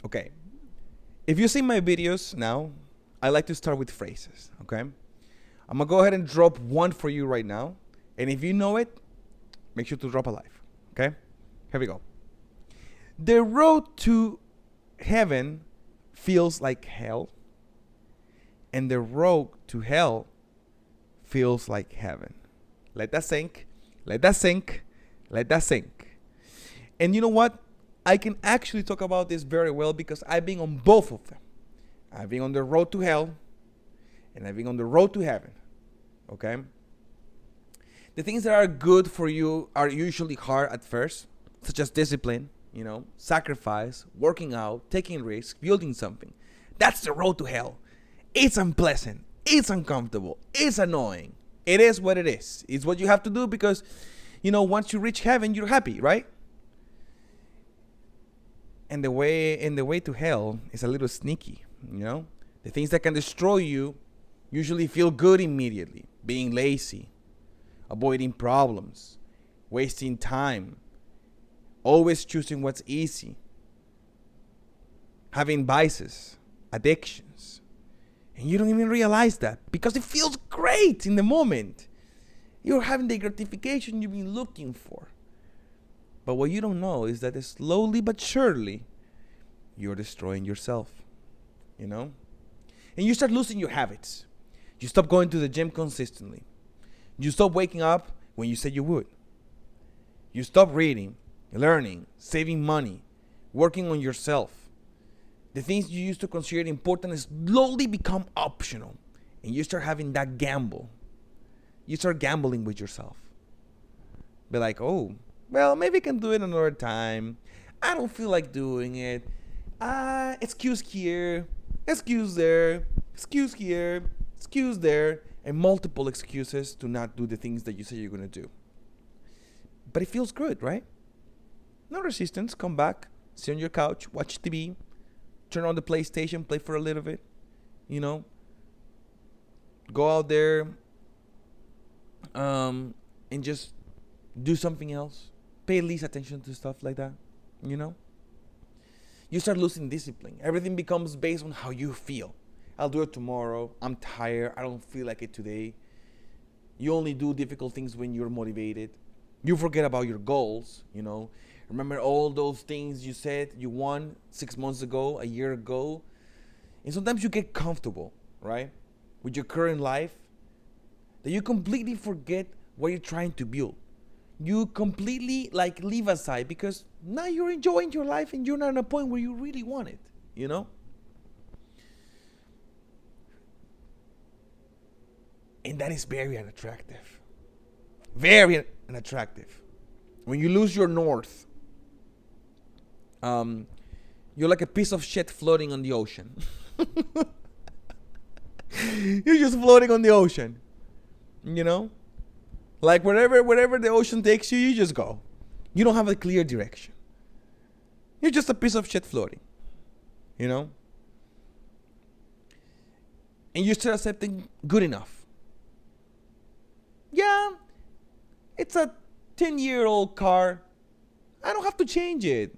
Okay. If you see my videos now, I like to start with phrases. Okay. I'm gonna go ahead and drop one for you right now, and if you know it, make sure to drop a like. Okay. Here we go. The road to heaven feels like hell, and the road to hell feels like heaven. Let that sink. Let that sink. Let that sink. And you know what? I can actually talk about this very well because I've been on both of them. I've been on the road to hell and I've been on the road to heaven. Okay? The things that are good for you are usually hard at first, such as discipline, sacrifice, working out, taking risks, building something. That's the road to hell. It's unpleasant. It's uncomfortable. It's annoying. It is what it is. It's what you have to do because, once you reach heaven, you're happy, right? And the way to hell is a little sneaky, The things that can destroy you usually feel good immediately. Being lazy, avoiding problems, wasting time, always choosing what's easy, having vices, addictions. And you don't even realize that because it feels great in the moment. You're having the gratification you've been looking for. But what you don't know is that slowly but surely, you're destroying yourself, And you start losing your habits. You stop going to the gym consistently. You stop waking up when you said you would. You stop reading, learning, saving money, working on yourself. The things you used to consider important slowly become optional. And you start having that gamble. You start gambling with yourself. Be like, oh, well, maybe I can do it another time. I don't feel like doing it. Excuse here, excuse there, excuse here, excuse there, and multiple excuses to not do the things that you say you're going to do. But it feels good, right? No resistance. Come back, sit on your couch, watch TV, turn on the PlayStation, play for a little bit, Go out there and just do something else. Pay least attention to stuff like that, You start losing discipline. Everything becomes based on how you feel. I'll do it tomorrow. I'm tired. I don't feel like it today. You only do difficult things when you're motivated. You forget about your goals, Remember all those things you said you won 6 months ago, a year ago. And sometimes you get comfortable, right, with your current life, that you completely forget what you're trying to build. You completely leave aside because now you're enjoying your life and you're not at a point where you really want it, And that is very unattractive. Very unattractive. When you lose your north, you're like a piece of shit floating on the ocean. You're just floating on the ocean, Like wherever the ocean takes you, you just go. You don't have a clear direction. You're just a piece of shit floating, And you start accepting good enough. Yeah, it's a 10-year-old car. I don't have to change it.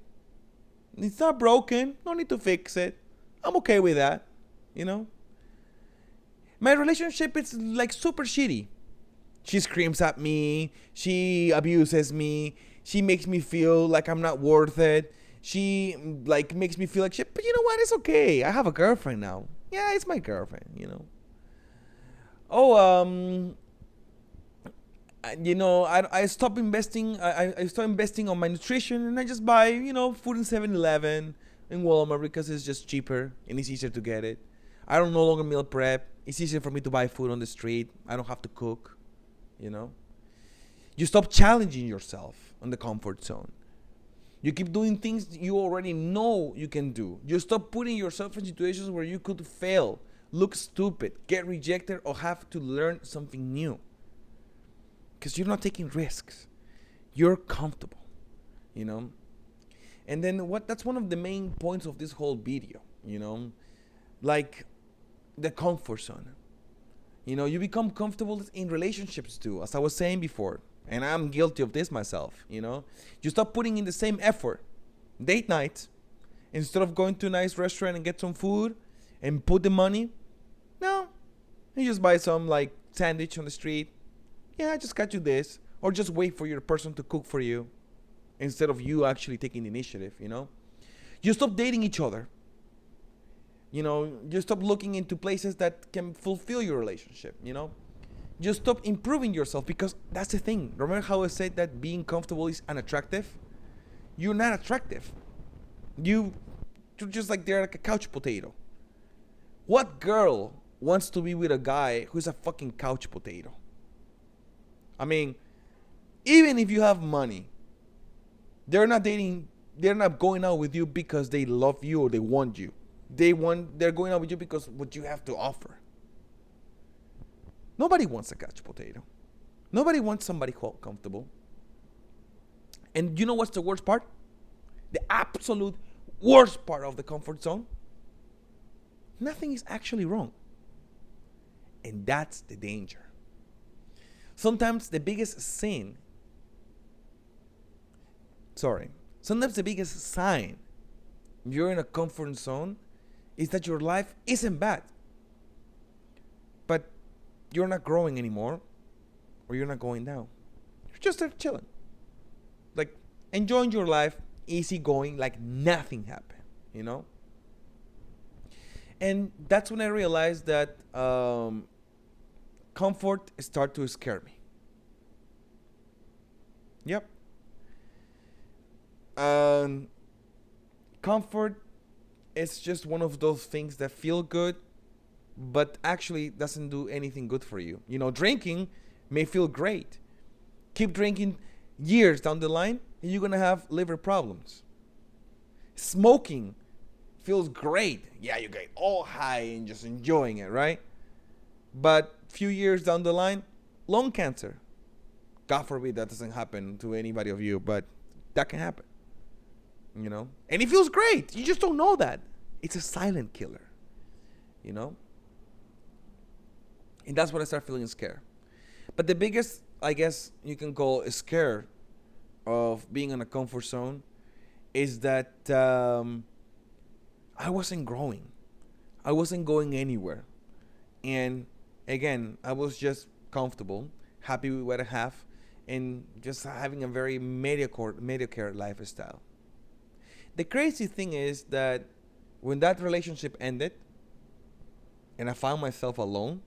It's not broken. No need to fix it. I'm okay with that, My relationship is super shitty. She screams at me. She abuses me. She makes me feel like I'm not worth it. She makes me feel like shit. But you know what? It's okay. I have a girlfriend now. Yeah, it's my girlfriend, Oh, I stopped investing. I started investing on my nutrition, and I just buy, food in 7-Eleven, in Walmart because it's just cheaper and it's easier to get it. I don't no longer meal prep. It's easier for me to buy food on the street. I don't have to cook. You stop challenging yourself on the comfort zone. You keep doing things you already know you can do. You stop putting yourself in situations where you could fail, look stupid, get rejected, or have to learn something new. Because you're not taking risks. You're comfortable, And then that's one of the main points of this whole video, the comfort zone. You become comfortable in relationships too, as I was saying before. And I'm guilty of this myself, You stop putting in the same effort. Date night. Instead of going to a nice restaurant and get some food and put the money, no, you just buy some like sandwich on the street. Yeah, I just got you this. Or just wait for your person to cook for you instead of you actually taking the initiative, you know? You stop dating each other. You know, you stop looking into places that can fulfill your relationship, you know? You stop improving yourself, because that's the thing. Remember how I said that being comfortable is unattractive? You're not attractive. You're just like, they're like a couch potato. What girl wants to be with a guy who's a fucking couch potato? I mean, even if you have money, they're not going out with you because they love you or they want you. They're going out with you because what you have to offer. Nobody wants a couch potato. Nobody wants somebody comfortable. And you know what's the worst part? The absolute worst part of the comfort zone? Nothing is actually wrong. And that's the danger. Sometimes the biggest sign you're in a comfort zone is that your life isn't bad, but you're not growing anymore, or you're not going down. You're just there chilling, like enjoying your life, easy going, like nothing happened, you know? And that's when I realized that comfort started to scare me. Yep. Comfort is just one of those things that feel good, but actually doesn't do anything good for you. You know, drinking may feel great. Keep drinking years down the line, and you're gonna have liver problems. Smoking feels great. Yeah, you get all high and just enjoying it, right? But few years down the line, lung cancer. God forbid that doesn't happen to anybody of you, but that can happen. You know? And it feels great. You just don't know that. It's a silent killer. You know? And that's when I start feeling scared. But the biggest, I guess you can call a scare of being in a comfort zone is that I wasn't growing. I wasn't going anywhere. And again, I was just comfortable, happy with what I have, and just having a very mediocre lifestyle. The crazy thing is that when that relationship ended and I found myself alone,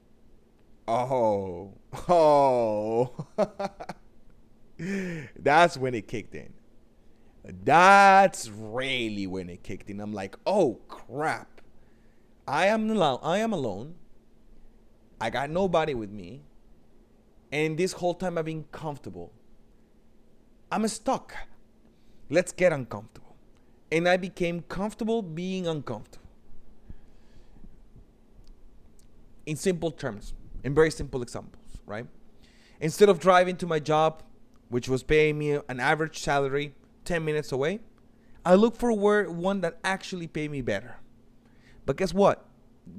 that's when it kicked in. That's really when it kicked in. I'm like, oh crap. I am alone. I got nobody with me. And this whole time I've been comfortable. I'm stuck. Let's get uncomfortable. And I became comfortable being uncomfortable. In simple terms, in very simple examples, right? Instead of driving to my job, which was paying me an average salary 10 minutes away, I look for one that actually paid me better. But guess what?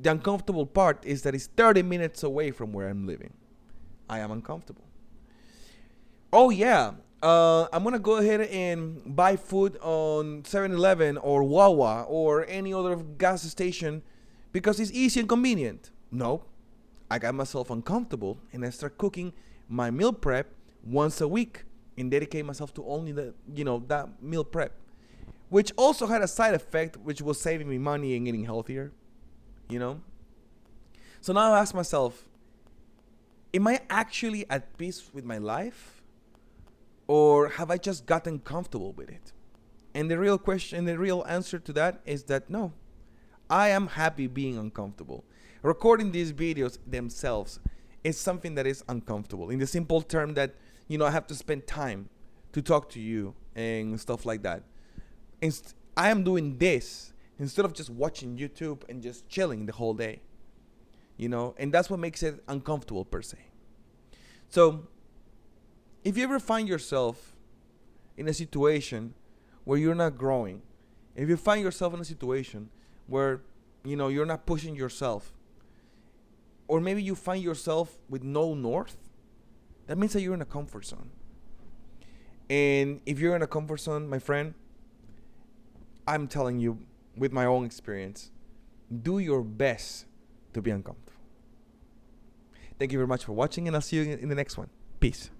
The uncomfortable part is that it's 30 minutes away from where I'm living. I am uncomfortable. Oh yeah, I'm gonna go ahead and buy food on 7-Eleven or Wawa or any other gas station because it's easy and convenient. No, I got myself uncomfortable and I start cooking my meal prep once a week and dedicate myself to only that meal prep, which also had a side effect, which was saving me money and getting healthier, you know? So now I ask myself, am I actually at peace with my life? Or have I just gotten comfortable with it? And the real answer to that is that no, I am happy being uncomfortable. Recording these videos themselves is something that is uncomfortable, in the simple term that, I have to spend time to talk to you and stuff like that. I am doing this instead of just watching YouTube and just chilling the whole day, and that's what makes it uncomfortable per se. So if you ever find yourself in a situation where you're not growing, if you find yourself in a situation where, you're not pushing yourself, or maybe you find yourself with no north, that means that you're in a comfort zone. And if you're in a comfort zone, my friend, I'm telling you, with my own experience, do your best to be uncomfortable. Thank you very much for watching, and I'll see you in the next one. Peace.